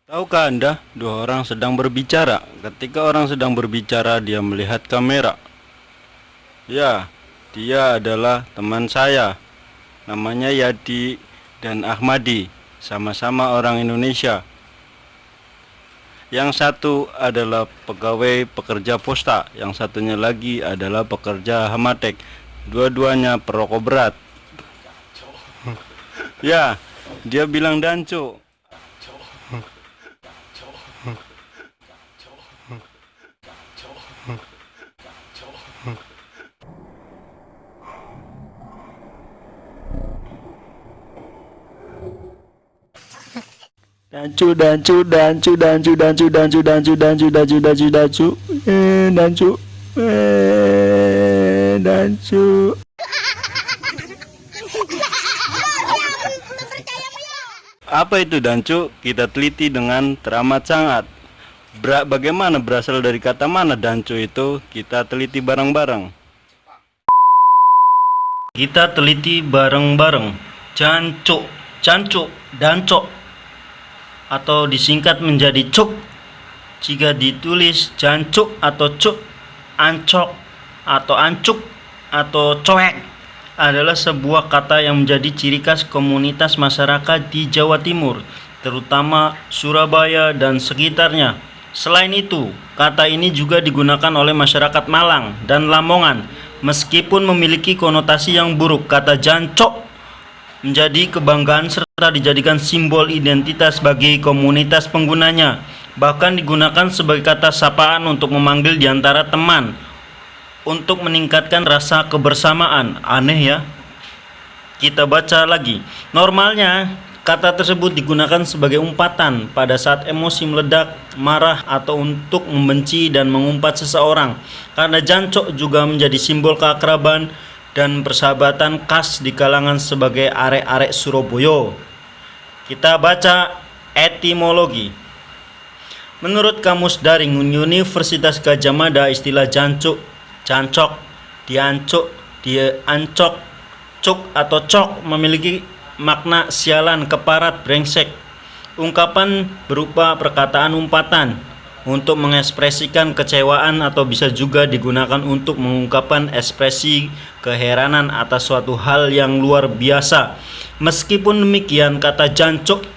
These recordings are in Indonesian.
Tahukah Anda, dua orang sedang berbicara. Ketika orang sedang berbicara, dia melihat kamera. Ya, dia adalah teman saya. Namanya Yadi dan Ahmadi. Sama-sama orang Indonesia. Yang satu adalah pegawai pekerja posta. Yang satunya lagi adalah pekerja hamatek. Dua-duanya perokok berat. Ya, dia bilang danco. Dancu dancu dancu dancu dancu dancu dancu dancu dancu dancu dancu dancu dancu. Apa itu dancu? Kita teliti dengan teramat sangat. Bagaimana berasal dari kata mana dancu itu? Kita teliti bareng-bareng. Kita teliti bareng-bareng. Jancu, jancu, danco, atau disingkat menjadi cuk. Jika ditulis jancuk atau cuk, ancok atau ancuk atau coek adalah sebuah kata yang menjadi ciri khas komunitas masyarakat di Jawa Timur, terutama Surabaya dan sekitarnya. Selain itu, kata ini juga digunakan oleh masyarakat Malang dan Lamongan. Meskipun memiliki konotasi yang buruk, kata jancok menjadi kebanggaan serta dijadikan simbol identitas bagi komunitas penggunanya. Bahkan digunakan sebagai kata sapaan untuk memanggil di antara teman, untuk meningkatkan rasa kebersamaan. Aneh ya. Kita baca lagi. Normalnya, kata tersebut digunakan sebagai umpatan pada saat emosi meledak, marah, atau untuk membenci dan mengumpat seseorang. Karena jancok juga menjadi simbol keakraban dan persahabatan khas di kalangan sebagai arek-arek Surabaya. Kita baca etimologi. Menurut Kamus Daring Universitas Gadjah Mada, istilah jancuk, jancok, diancuk, diancok, cuk atau cok memiliki makna sialan, keparat, brengsek. Ungkapan berupa perkataan umpatan untuk mengekspresikan kecewaan atau bisa juga digunakan untuk mengungkapkan ekspresi keheranan atas suatu hal yang luar biasa. Meskipun demikian, kata jancuk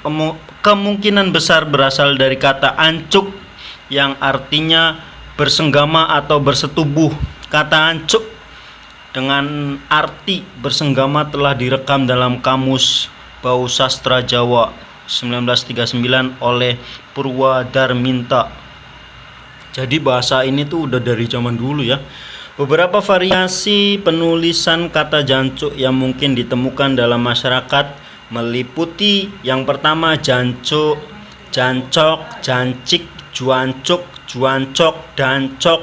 kemungkinan besar berasal dari kata ancuk yang artinya bersenggama atau bersetubuh. Kata ancuk dengan arti bersenggama telah direkam dalam Kamus Bau Sastra Jawa 1939 oleh Purwadarminta. Jadi bahasa ini tuh udah dari zaman dulu ya. Beberapa variasi penulisan kata jancuk yang mungkin ditemukan dalam masyarakat meliputi yang pertama jancuk, jancok, jancik, juancuk, juancok, dancok,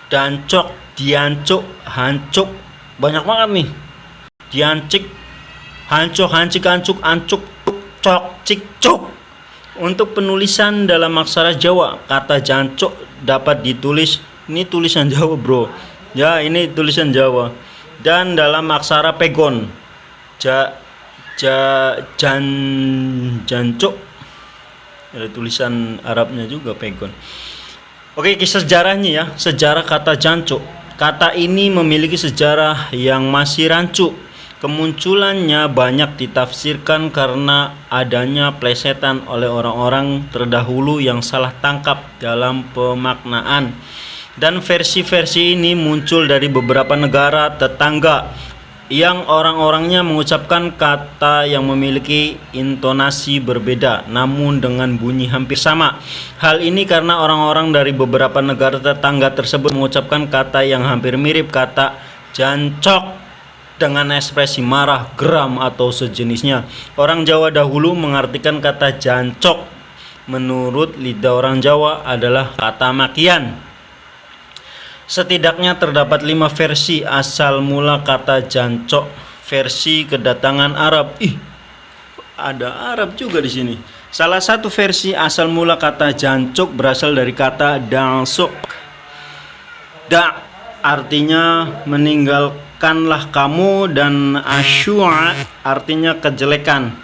dancok, diancuk, hancuk. Banyak banget nih. Diancik, hancuk, hancik, hancuk, ancuk, cok, cik, cuk. Untuk penulisan dalam aksara Jawa, kata jancuk dapat ditulis, ini tulisan Jawa bro ya, ini tulisan Jawa, dan dalam aksara pegon, jancuk, ada tulisan Arabnya juga pegon. Oke, sejarahnya ya. Sejarah kata jancuk. Kata ini memiliki sejarah yang masih rancu. Kemunculannya banyak ditafsirkan karena adanya plesetan oleh orang-orang terdahulu yang salah tangkap dalam pemaknaan. Dan versi-versi ini muncul dari beberapa negara tetangga yang orang-orangnya mengucapkan kata yang memiliki intonasi berbeda namun dengan bunyi hampir sama. Hal ini karena orang-orang dari beberapa negara tetangga tersebut mengucapkan kata yang hampir mirip kata jancok dengan ekspresi marah, geram, atau sejenisnya. Orang Jawa dahulu mengartikan kata jancok menurut lidah orang Jawa adalah kata makian. Setidaknya terdapat 5 versi asal mula kata jancok. Versi kedatangan Arab. Ada Arab juga di sini. Salah satu versi asal mula kata jancok berasal dari kata dangsuk. Da artinya meninggalkanlah kamu, dan asyua artinya kejelekan.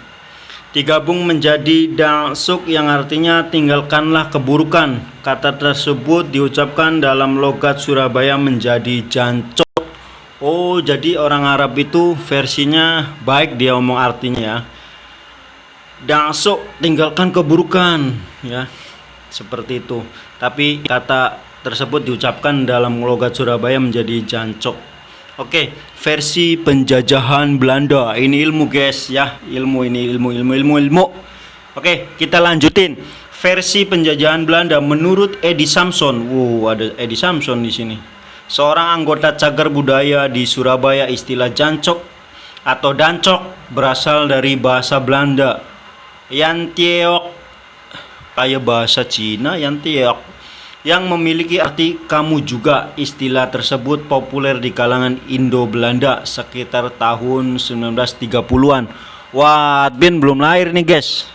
digabung menjadi dangsuk yang artinya tinggalkanlah keburukan. Kata tersebut diucapkan dalam logat Surabaya menjadi jancuk. Oh, jadi orang Arab itu versinya baik dia omong artinya ya. Dangsuk, tinggalkan keburukan ya. Seperti itu. Tapi kata tersebut diucapkan dalam logat Surabaya menjadi jancuk. Oke, versi penjajahan Belanda. Ini ilmu guys ya, ilmu. Oke, kita lanjutin. Versi penjajahan Belanda menurut Edi Samson. Ada Edi Samson di sini. Seorang anggota cagar budaya di Surabaya, istilah jancok atau dancok berasal dari bahasa Belanda. Yantiok, kayak bahasa Cina, yantiok, yang memiliki arti kamu juga. Istilah tersebut populer di kalangan Indo-Belanda sekitar tahun 1930-an. Wah, Admin belum lahir nih guys.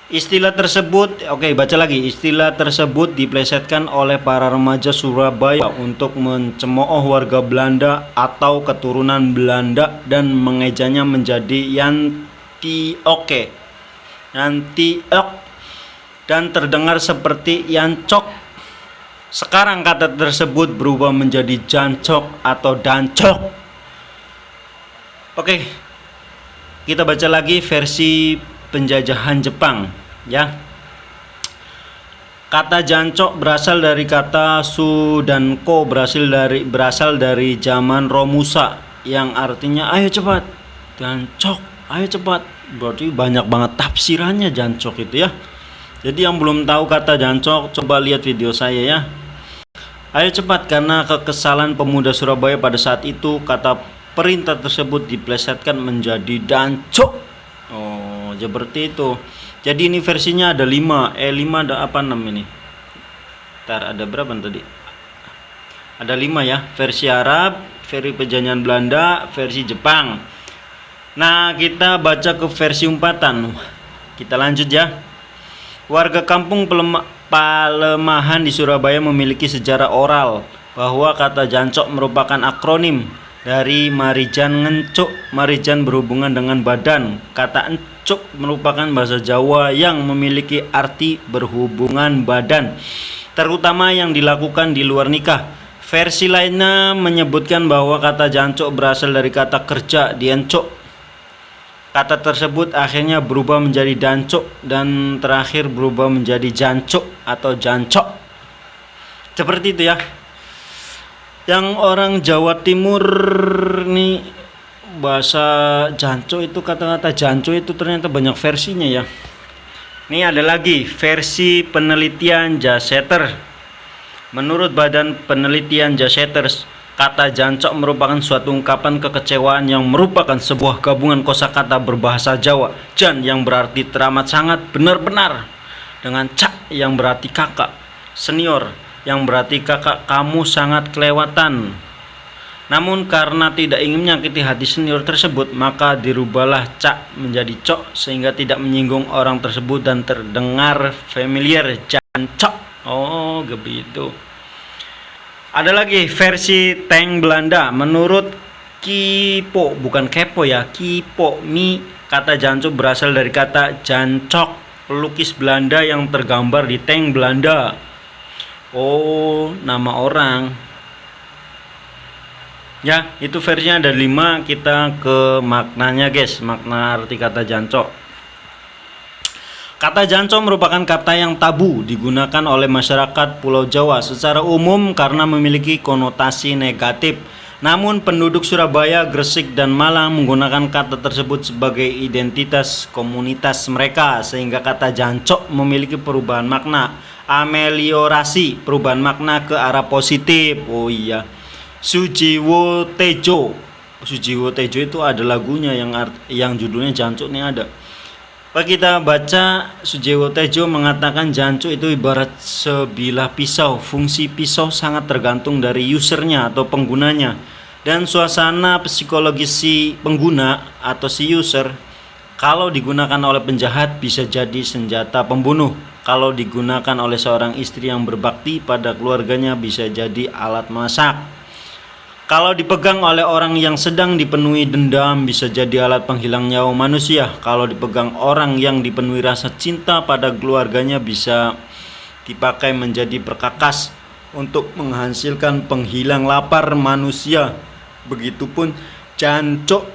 Istilah tersebut, oke baca lagi. Istilah tersebut diplesetkan oleh para remaja Surabaya untuk mencemooh warga Belanda atau keturunan Belanda dan mengejanya menjadi yantioke, yantiok, dan terdengar seperti yancok. Sekarang kata tersebut berubah menjadi jancok atau dancok. Oke, kita baca lagi versi penjajahan Jepang ya. Kata jancok berasal dari kata su dan ko, berasal dari zaman Romusa yang artinya ayo cepat. Jancok, ayo cepat. Berarti banyak banget tafsirannya jancok itu ya. Jadi yang belum tahu kata jancok, coba lihat video saya ya. Ayo cepat, karena kekesalan pemuda Surabaya pada saat itu, kata perintah tersebut diplesetkan menjadi dancok. Oh, seperti itu. Jadi ini versinya ada 5. 5 ada apa 6 ini? Ntar ada berapa tadi? Ada 5 ya. Versi Arab, versi penjajahan Belanda, versi Jepang. Nah, kita baca ke versi umpatan. Kita lanjut ya. Warga kampung Palemahan di Surabaya memiliki sejarah oral bahwa kata jancok merupakan akronim dari Marijan ngencuk. Marijan berhubungan dengan badan. Kata encuk merupakan bahasa Jawa yang memiliki arti berhubungan badan, terutama yang dilakukan di luar nikah. Versi lainnya menyebutkan bahwa kata jancok berasal dari kata kerja diencuk. Kata tersebut akhirnya berubah menjadi dancuk dan terakhir berubah menjadi jancuk atau jancok. Seperti itu ya. Yang orang Jawa Timur nih, bahasa jancuk itu, kata-kata jancuk itu ternyata banyak versinya ya. Ini ada lagi versi penelitian Jaseter. Menurut Badan Penelitian Jaseter, kata jancok merupakan suatu ungkapan kekecewaan yang merupakan sebuah gabungan kosakata berbahasa Jawa. Jan yang berarti teramat sangat, benar-benar, dengan cak yang berarti kakak, senior yang berarti kakak kamu sangat kelewatan. Namun karena tidak ingin menyakiti hati senior tersebut, maka dirubahlah cak menjadi cok sehingga tidak menyinggung orang tersebut dan terdengar familiar. Jancok. Oh, begitu. Ada lagi versi Teng Belanda. Menurut Kipo, bukan kepo ya, Kipo Mi, kata jancok berasal dari kata jancok, pelukis Belanda yang tergambar di Teng Belanda. Oh, nama orang. Ya, itu versinya ada 5. Kita ke maknanya guys, makna arti kata jancok. Kata jancok merupakan kata yang tabu digunakan oleh masyarakat Pulau Jawa secara umum karena memiliki konotasi negatif. Namun penduduk Surabaya, Gresik, dan Malang menggunakan kata tersebut sebagai identitas komunitas mereka, sehingga kata jancok memiliki perubahan makna, ameliorasi, perubahan makna ke arah positif. Oh iya, Sujiwo Tejo. Sujiwo Tejo itu ada lagunya yang judulnya jancok nih ada. Kita baca, Sujiwo Tejo mengatakan jancuk itu ibarat sebilah pisau. Fungsi pisau sangat tergantung dari usernya atau penggunanya dan suasana psikologis si pengguna atau si user. Kalau digunakan oleh penjahat bisa jadi senjata pembunuh. Kalau digunakan oleh seorang istri yang berbakti pada keluarganya bisa jadi alat masak. Kalau dipegang oleh orang yang sedang dipenuhi dendam, bisa jadi alat penghilang nyawa manusia. Kalau dipegang orang yang dipenuhi rasa cinta pada keluarganya, bisa dipakai menjadi perkakas untuk menghasilkan penghilang lapar manusia. Begitupun jancuk,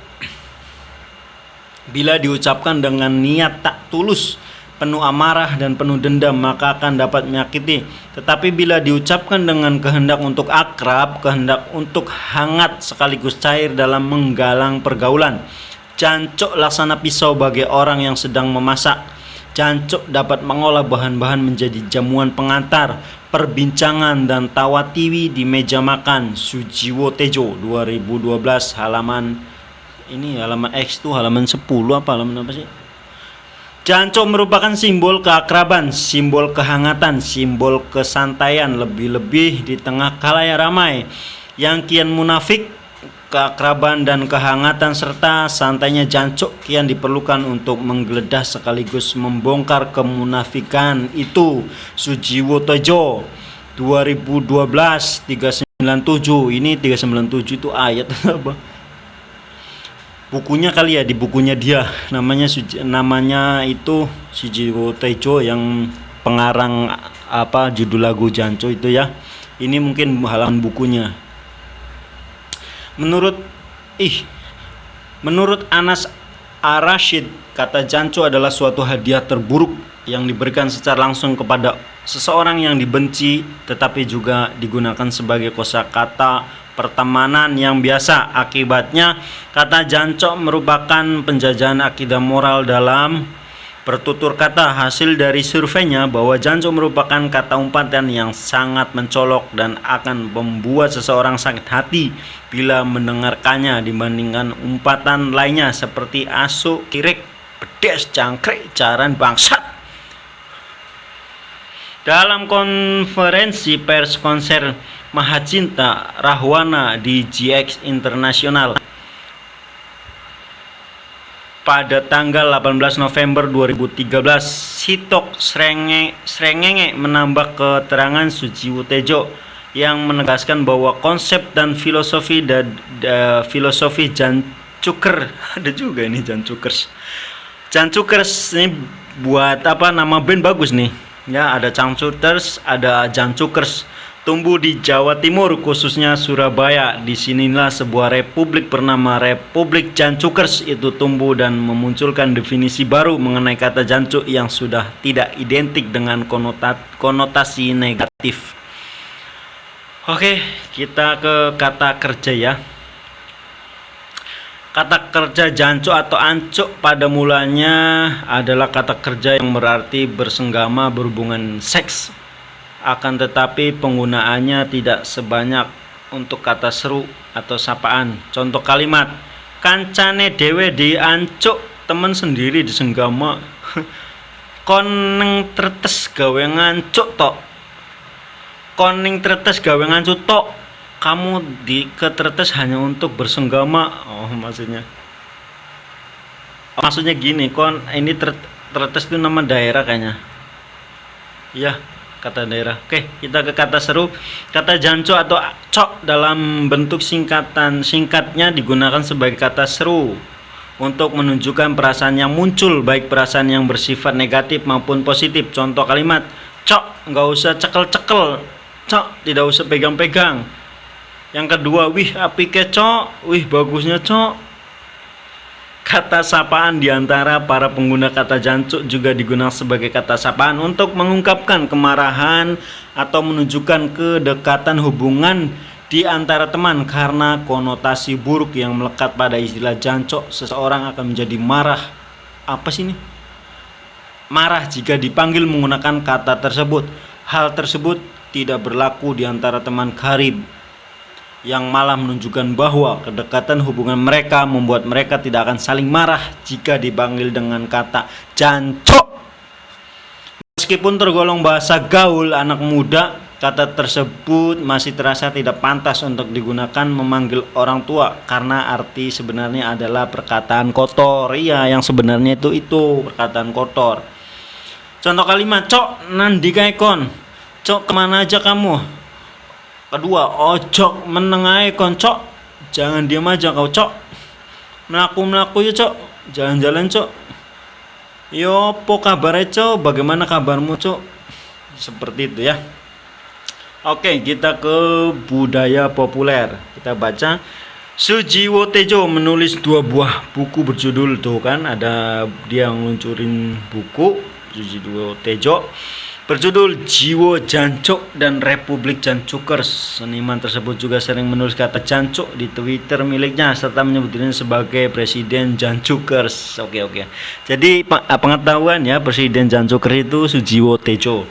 bila diucapkan dengan niat tak tulus, penuh amarah dan penuh dendam, maka akan dapat menyakiti. Tetapi bila diucapkan dengan kehendak untuk akrab, kehendak untuk hangat sekaligus cair dalam menggalang pergaulan. Jancuk laksana pisau bagi orang yang sedang memasak. Jancuk dapat mengolah bahan-bahan menjadi jamuan pengantar, perbincangan dan tawa tiwi di meja makan. Sujiwo Tejo 2012 halaman X tuh halaman 10 apa halaman apa sih? Jancuk merupakan simbol keakraban, simbol kehangatan, simbol kesantaian, lebih-lebih di tengah khalayak ramai yang kian munafik. Keakraban dan kehangatan serta santainya jancuk kian diperlukan untuk menggeledah sekaligus membongkar kemunafikan itu. Sujiwo Tejo 2012 397. Ini 397 itu ayat apa? Bukunya kali ya, di bukunya dia namanya itu Sujiwo Tejo yang pengarang apa judul lagu Jancuk itu ya. Ini mungkin halaman bukunya. Menurut Anas Ar-Rasyid, kata jancuk adalah suatu hadiah terburuk yang diberikan secara langsung kepada seseorang yang dibenci, tetapi juga digunakan sebagai kosakata pertemanan yang biasa. Akibatnya, kata jancuk merupakan penjajahan akidah moral dalam bertutur kata. Hasil dari surveinya bahwa jancuk merupakan kata umpatan yang sangat mencolok dan akan membuat seseorang sakit hati bila mendengarkannya dibandingkan umpatan lainnya seperti asu, kirik, pedes, cangkrik, jaran, bangsat. Dalam konferensi pers konser Mahacinta Rahwana di GX Internasional pada tanggal 18 November 2013, Sitok Srengenge menambah keterangan Sujiwo Tejo yang menegaskan bahwa konsep dan filosofi filosofi Jancuker ada juga ini Jancukers. Jancukers ini buat apa, nama band bagus nih. Ya, ada Jancukers, ada Jancukers. Tumbuh di Jawa Timur, khususnya Surabaya. Disinilah sebuah republik bernama Republik Jancukers itu tumbuh dan memunculkan definisi baru mengenai kata jancuk yang sudah tidak identik dengan konotasi negatif. Oke, kita ke kata kerja ya. Kata kerja jancuk atau ancuk pada mulanya adalah kata kerja yang berarti bersenggama, berhubungan seks. Akan tetapi penggunaannya tidak sebanyak untuk kata seru atau sapaan. Contoh kalimat, kancane dewe diancuk, temen sendiri disenggama. Koneng tretes gawe ngancuk tok. Koneng tretes gawe ngancuk tok. Kamu ketretes hanya untuk bersenggama. Maksudnya gini, ini tretes itu nama daerah kayaknya. Ya, kata daerah. Oke, kita ke kata seru. Kata jancuk atau cok dalam bentuk singkatnya digunakan sebagai kata seru untuk menunjukkan perasaan yang muncul, baik perasaan yang bersifat negatif maupun positif. Contoh kalimat, cok nggak usah cekel-cekel, cok tidak usah pegang-pegang. Yang kedua, wih api ke cok, wih bagusnya cok. Kata sapaan diantara para pengguna kata jancuk juga digunakan sebagai kata sapaan untuk mengungkapkan kemarahan atau menunjukkan kedekatan hubungan di antara teman. Karena konotasi buruk yang melekat pada istilah jancuk, seseorang akan menjadi marah. Apa sih ini? Marah jika dipanggil menggunakan kata tersebut. Hal tersebut tidak berlaku di antara teman karib, yang malah menunjukkan bahwa kedekatan hubungan mereka membuat mereka tidak akan saling marah jika dipanggil dengan kata jancuk. Meskipun tergolong bahasa gaul anak muda, kata tersebut masih terasa tidak pantas untuk digunakan memanggil orang tua karena arti sebenarnya adalah perkataan kotor. Iya, yang sebenarnya itu perkataan kotor. Contoh kalimat, cok nandi kaikon, cok kemana aja kamu? Kedua, ojo menengai koncok, jangan diam aja kau cok. Melaku ya cok, jalan-jalan cok. Yo, po kabar cok, bagaimana kabarmu cok? Seperti itu ya. Oke, kita ke budaya populer. Kita baca. Sujiwo Tejo menulis 2 buah buku berjudul, tuh kan ada dia ngeluncurin buku Sujiwo Tejo berjudul Jiwo Jancuk dan Republik Jancukers. Seniman tersebut juga sering menulis kata jancuk di Twitter miliknya serta menyebut dirinya sebagai Presiden Jancukers. Oke. Jadi pengetahuan ya, Presiden Jancukers itu Sujiwo Tejo.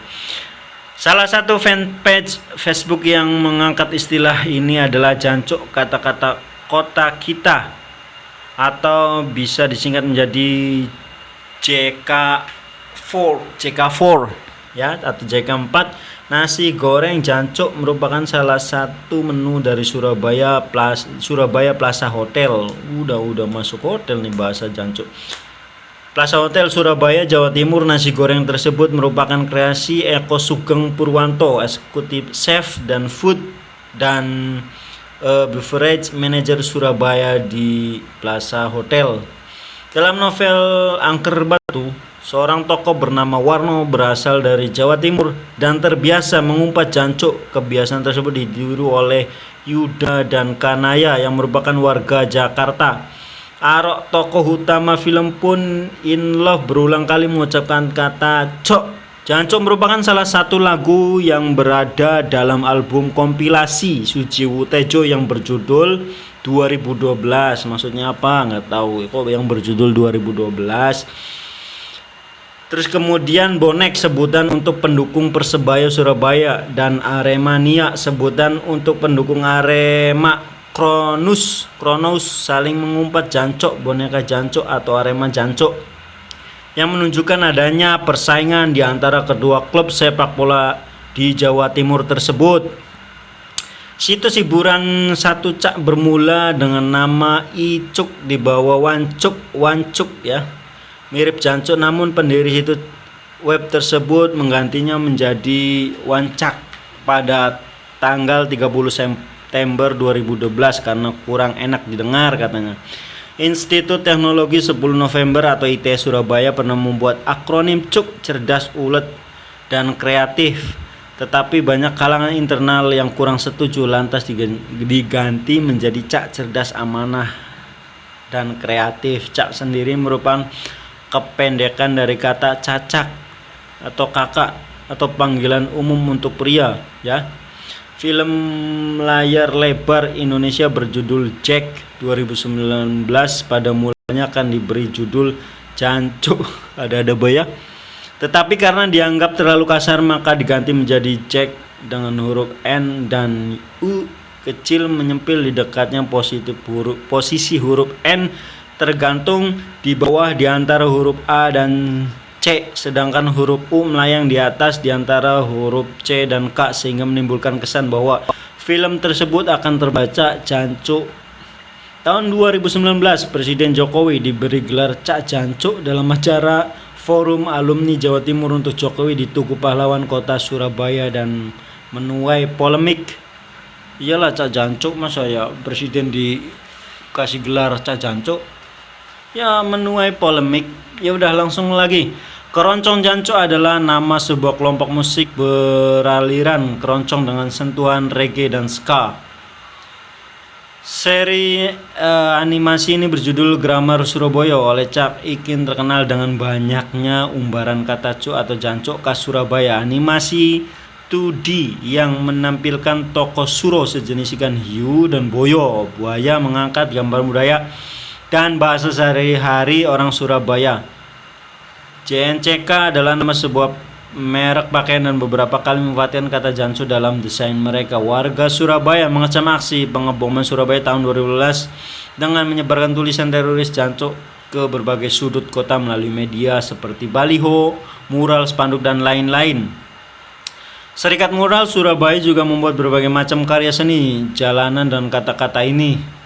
Salah satu fanpage Facebook yang mengangkat istilah ini adalah Jancuk, kata-kata kota kita, atau bisa disingkat menjadi JK4 ya, atau JK4. Nasi goreng jancuk merupakan salah satu menu dari Surabaya Plaza Hotel. Udah masuk hotel nih bahasa jancuk. Plaza Hotel Surabaya, Jawa Timur. Nasi goreng tersebut merupakan kreasi Eko Sugeng Purwanto, eksekutif chef dan food dan beverage manager Surabaya di Plaza Hotel. Dalam novel Angker Batu, seorang tokoh bernama Warno berasal dari Jawa Timur dan terbiasa mengumpat jancuk. Kebiasaan tersebut ditiru oleh Yuda dan Kanaya yang merupakan warga Jakarta. Arok, tokoh utama film pun in love, berulang kali mengucapkan kata cok. Jancuk merupakan salah satu lagu yang berada dalam album kompilasi Sujiwo Tejo yang berjudul 2012. Maksudnya apa? Nggak tahu. Kok yang berjudul 2012. Terus kemudian bonek, sebutan untuk pendukung Persebaya Surabaya, dan Aremania, sebutan untuk pendukung Arema. Kronus saling mengumpat jancuk, boneka jancuk atau Arema jancuk, yang menunjukkan adanya persaingan di antara kedua klub sepak bola di Jawa Timur tersebut. Situs hiburan satu cak bermula dengan nama Icuk di bawah Wancuk ya, mirip jancuk, namun pendiri situs web tersebut menggantinya menjadi Wancak pada tanggal 30 September 2012 karena kurang enak didengar katanya. Institut Teknologi 10 November atau ITS Surabaya pernah membuat akronim CUK, cerdas, ulet, dan kreatif. Tetapi banyak kalangan internal yang kurang setuju, lantas diganti menjadi CAK, cerdas, amanah, dan kreatif. CAK sendiri merupakan kependekan dari kata cacak atau kakak atau panggilan umum untuk pria ya. Film layar lebar Indonesia berjudul Jack 2019 pada mulanya akan diberi judul Jancuk, ada ya. Tetapi karena dianggap terlalu kasar maka diganti menjadi Jack dengan huruf N dan U kecil menyempil di dekatnya. Posisi huruf N tergantung di bawah di antara huruf A dan C, sedangkan huruf U melayang di atas di antara huruf C dan K, sehingga menimbulkan kesan bahwa film tersebut akan terbaca jancuk. Tahun 2019, Presiden Jokowi diberi gelar Cak Jancuk dalam acara Forum Alumni Jawa Timur untuk Jokowi di Tugu Pahlawan, Kota Surabaya, dan menuai polemik. Iyalah Cak Jancuk, masa ya Presiden dikasih gelar Cak Jancuk? Ya menuai polemik. Ya udah langsung lagi. Keroncong Jancuk adalah nama sebuah kelompok musik beraliran keroncong dengan sentuhan reggae dan ska. Seri animasi ini berjudul Grammar Surabaya oleh Cak Ikin terkenal dengan banyaknya umbaran kata cuk atau jancuk khas Surabaya. Animasi 2D yang menampilkan tokoh suro sejenis ikan hiu dan buaya mengangkat gambar budaya dan bahasa sehari-hari orang Surabaya. JNCK adalah nama sebuah merek pakaian dan beberapa kali memanfaatkan kata jancuk dalam desain mereka. Warga Surabaya mengecam aksi pengeboman Surabaya tahun 2012 dengan menyebarkan tulisan teroris jancuk ke berbagai sudut kota melalui media seperti baliho, mural, spanduk, dan lain-lain. Serikat Mural Surabaya juga membuat berbagai macam karya seni, jalanan, dan kata-kata ini.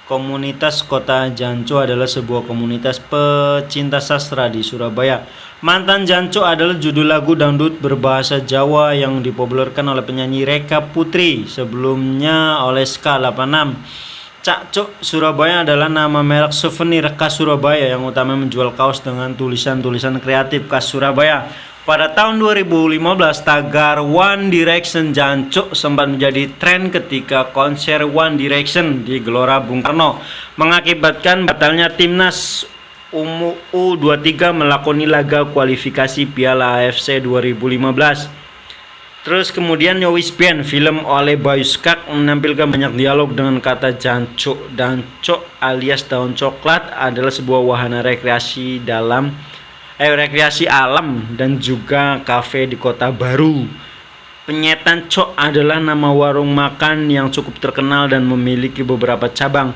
Komunitas Kota Jancuk adalah sebuah komunitas pecinta sastra di Surabaya. Mantan Jancuk adalah judul lagu dangdut berbahasa Jawa yang dipopulerkan oleh penyanyi Reka Putri, sebelumnya oleh Ska86. Cak Cuk Surabaya adalah nama merek souvenir khas Surabaya yang utamanya menjual kaos dengan tulisan-tulisan kreatif khas Surabaya. Pada tahun 2015, tagar One Direction Jancuk sempat menjadi tren ketika konser One Direction di Gelora Bung Karno, mengakibatkan batalnya timnas U23 melakoni laga kualifikasi Piala AFC 2015. Terus kemudian Yowis Band, film oleh Bayu Skak, menampilkan banyak dialog dengan kata Jancuk. Dancuk alias daun coklat adalah sebuah wahana rekreasi alam dan juga kafe di Kota Baru. Penyetan Cok adalah nama warung makan yang cukup terkenal dan memiliki beberapa cabang.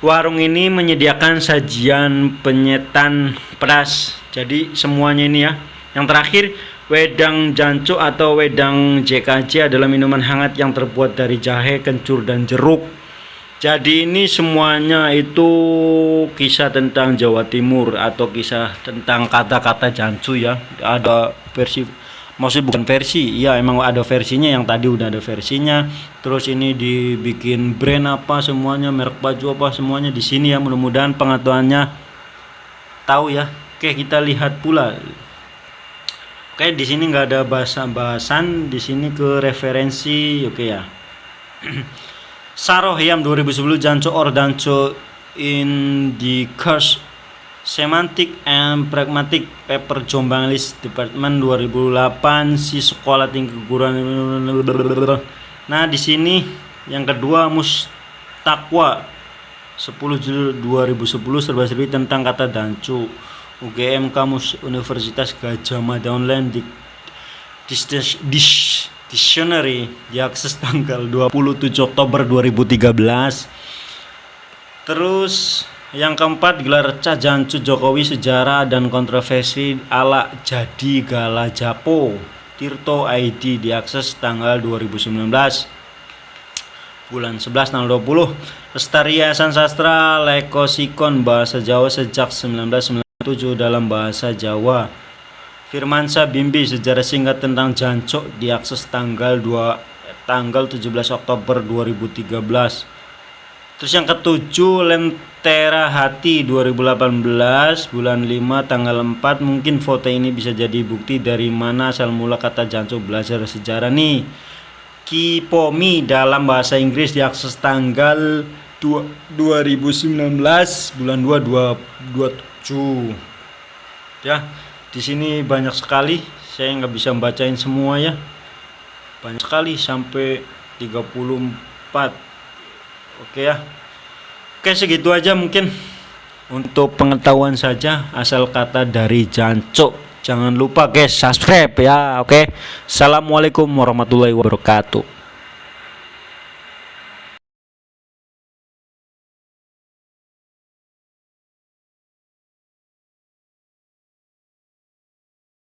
Warung ini menyediakan sajian penyetan pedas. Jadi semuanya ini ya. Yang terakhir, wedang Jancuk atau wedang JKJ adalah minuman hangat yang terbuat dari jahe, kencur, dan jeruk. Jadi ini semuanya itu kisah tentang Jawa Timur atau kisah tentang kata-kata Jancuk ya. Ada versi, maksudnya bukan versi, ya emang ada versinya, yang tadi udah ada versinya. Terus ini dibikin brand apa semuanya, merek baju apa semuanya di sini ya. Mudah-mudahan pengetahuannya tahu ya. Oke, kita lihat pula. Oke, di sini nggak ada bahasan, di sini ke referensi, oke ya. Sarohyam 2010 Jancuk or Dancuk in the Curse Semantic and Pragmatic Paper Jombang List Departemen 2008 si sekolah tinggi keguruan. Nah, di sini yang kedua Mustaqwa 10 2010 serba-serbi tentang kata Dancuk. UGM Kamus Universitas Gajah Mada Online Dictionary diakses tanggal 27 Oktober 2013. Terus yang keempat, gelar Cah Jancuk Jokowi sejarah dan kontroversi ala Jadi Gala Japo Tirto ID diakses tanggal 2019 bulan 11 tanggal 20. Lestariasan Sastra Lekosikon Bahasa Jawa sejak 1997 dalam bahasa Jawa. Firmansyah Bimbi sejarah singkat tentang Jancuk diakses tanggal 17 Oktober 2013. Terus yang ketujuh, Lentera Hati 2018 bulan 5 tanggal 4. Mungkin foto ini bisa jadi bukti dari mana asal mula kata Jancuk. Belajar sejarah nih. Kipomi dalam bahasa Inggris diakses tanggal 2019 bulan 2 27 ya. Di sini banyak sekali, saya nggak bisa membacain semua ya. Banyak sekali sampai 34. Oke ya. Oke, segitu aja mungkin untuk pengetahuan saja asal kata dari Jancuk. Jangan lupa guys subscribe ya. Oke. Assalamualaikum warahmatullahi wabarakatuh.